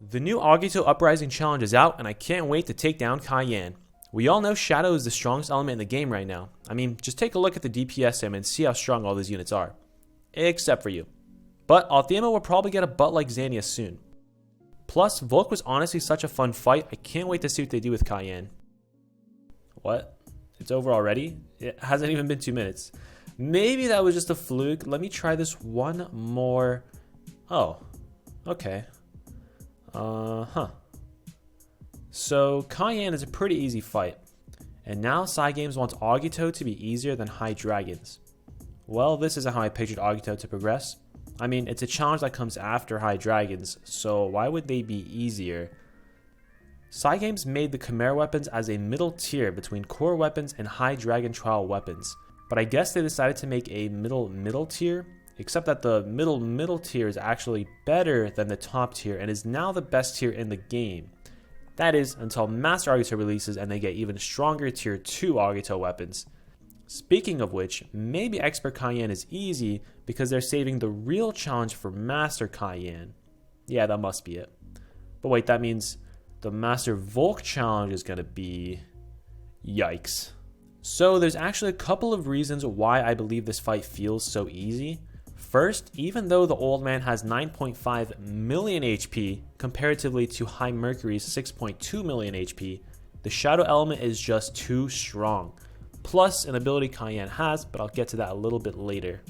The new Agito Uprising challenge is out, and I can't wait to take down Cayenne. We all know Shadow is the strongest element in the game right now. I mean, just take a look at the DPS sim and see how strong all these units are. Except for you. But Althema will probably get a butt like Xania soon. Plus, Volk was honestly such a fun fight, I can't wait to see what they do with Cayenne. What? It's over already? It hasn't even been 2 minutes. Maybe that was just a fluke. Let me try this one more. Oh, okay. So Cayenne is a pretty easy fight. And now Cygames wants Agito to be easier than High Dragons. Well, this isn't how I pictured Agito to progress. I mean, it's a challenge that comes after High Dragons, so why would they be easier? Cygames made the Chimera weapons as a middle tier between core weapons and High Dragon Trial weapons. But I guess they decided to make a middle tier, except that the middle tier is actually better than the top tier and is now the best tier in the game. That is, until Master Agito releases and they get even stronger tier 2 Agito weapons. Speaking of which, maybe Expert Cayenne is easy because they're saving the real challenge for Master Cayenne. Yeah, that must be it. But wait, that means the Master Volk challenge is going to be... Yikes. So there's actually a couple of reasons why I believe this fight feels so easy. First, even though the old man has 9.5 million HP comparatively to High Mercury's 6.2 million HP, the Shadow element is just too strong. Plus an ability Cayenne has, but I'll get to that a little bit later.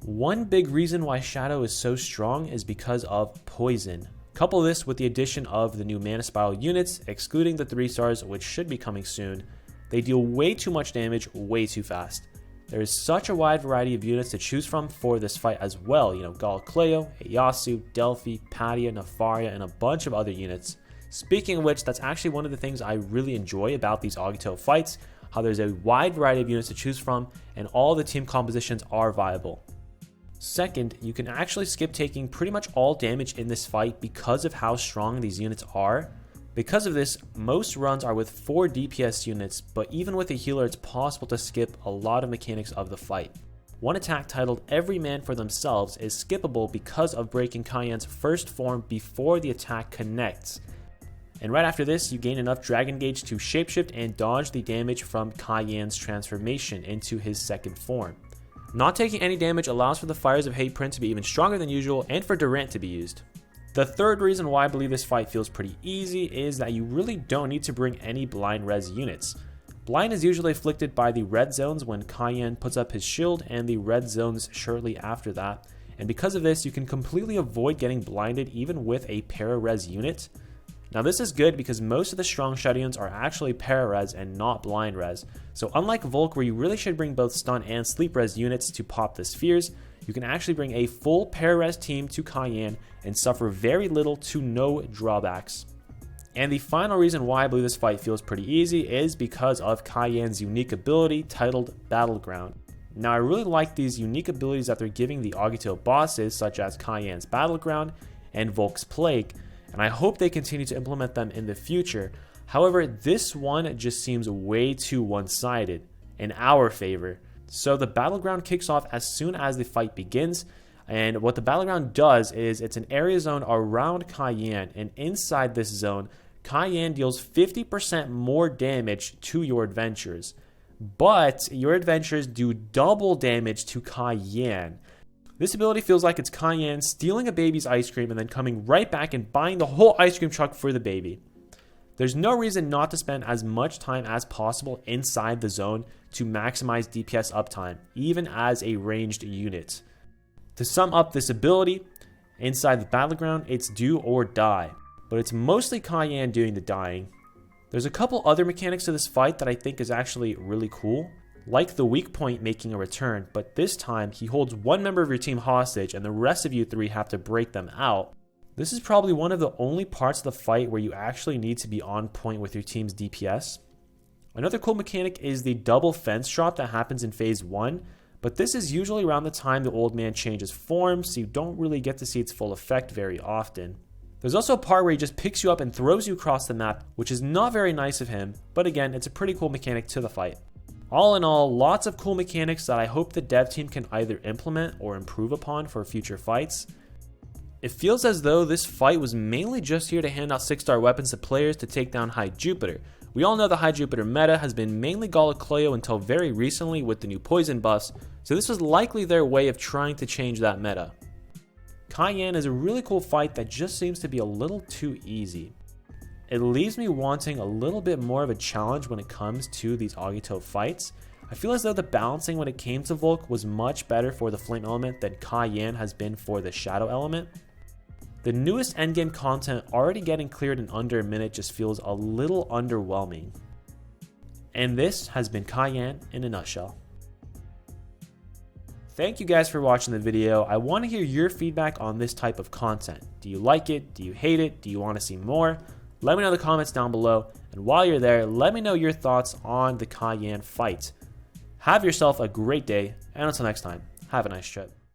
One big reason why Shadow is so strong is because of Poison. Couple this with the addition of the new Mana Spiral units, excluding the 3 stars, which should be coming soon. They deal way too much damage way too fast. There is such a wide variety of units to choose from for this fight as well. You know, Galcleo, Ieyasu, Delphi, Padia, Nefaria, and a bunch of other units. Speaking of which, that's actually one of the things I really enjoy about these Agito fights, how there's a wide variety of units to choose from, and all the team compositions are viable. Second, you can actually skip taking pretty much all damage in this fight because of how strong these units are. Because of this, most runs are with 4 DPS units, but even with a healer it's possible to skip a lot of mechanics of the fight. One attack titled Every Man for Themselves is skippable because of breaking Cayenne's first form before the attack connects. And right after this, you gain enough Dragon Gauge to shapeshift and dodge the damage from Cayenne's transformation into his second form. Not taking any damage allows for the Fires of Hateprin to be even stronger than usual and for Durant to be used. The third reason why I believe this fight feels pretty easy is that you really don't need to bring any blind res units. Blind is usually afflicted by the red zones when Cayenne puts up his shield and the red zones shortly after that. And because of this, you can completely avoid getting blinded even with a para-res unit. Now this is good because most of the strong Shadow units are actually para-res and not blind res. So unlike Volk, where you really should bring both stun and sleep res units to pop the spheres, you can actually bring a full para-res team to Cayenne and suffer very little to no drawbacks. And the final reason why I believe this fight feels pretty easy is because of Cayenne's unique ability titled Battleground. Now I really like these unique abilities that they're giving the Agito bosses, such as Cayenne's Battleground and Volk's Plague, and I hope they continue to implement them in the future. However, this one just seems way too one-sided in our favor. So the Battleground kicks off as soon as the fight begins, and what the Battleground does is it's an area zone around Cayenne, and inside this zone, Cayenne deals 50% more damage to your adventurers. But your adventurers do double damage to Cayenne. This ability feels like it's Cayenne stealing a baby's ice cream and then coming right back and buying the whole ice cream truck for the baby. There's no reason not to spend as much time as possible inside the zone to maximize DPS uptime, even as a ranged unit. To sum up this ability, inside the Battleground, it's do or die, but it's mostly Cayenne doing the dying. There's a couple other mechanics to this fight that I think is actually really cool, like the weak point making a return, but this time he holds one member of your team hostage and the rest of you 3 have to break them out. This is probably one of the only parts of the fight where you actually need to be on point with your team's DPS. Another cool mechanic is the double fence drop that happens in phase 1, but this is usually around the time the old man changes form, so you don't really get to see its full effect very often. There's also a part where he just picks you up and throws you across the map, which is not very nice of him, but again, it's a pretty cool mechanic to the fight. All in all, lots of cool mechanics that I hope the dev team can either implement or improve upon for future fights. It feels as though this fight was mainly just here to hand out 6-star weapons to players to take down High Jupiter. We all know the High Jupiter meta has been mainly Galacleo until very recently with the new poison buffs, so this was likely their way of trying to change that meta. Cayenne is a really cool fight that just seems to be a little too easy. It leaves me wanting a little bit more of a challenge when it comes to these Agito fights. I feel as though the balancing when it came to Volk was much better for the flame element than Cayenne has been for the shadow element. The newest endgame content already getting cleared in under a minute just feels a little underwhelming. And this has been Cayenne in a nutshell. Thank you guys for watching the video. I want to hear your feedback on this type of content. Do you like it? Do you hate it? Do you want to see more? Let me know in the comments down below. And while you're there, let me know your thoughts on the Cayenne fight. Have yourself a great day, and until next time, have a nice trip.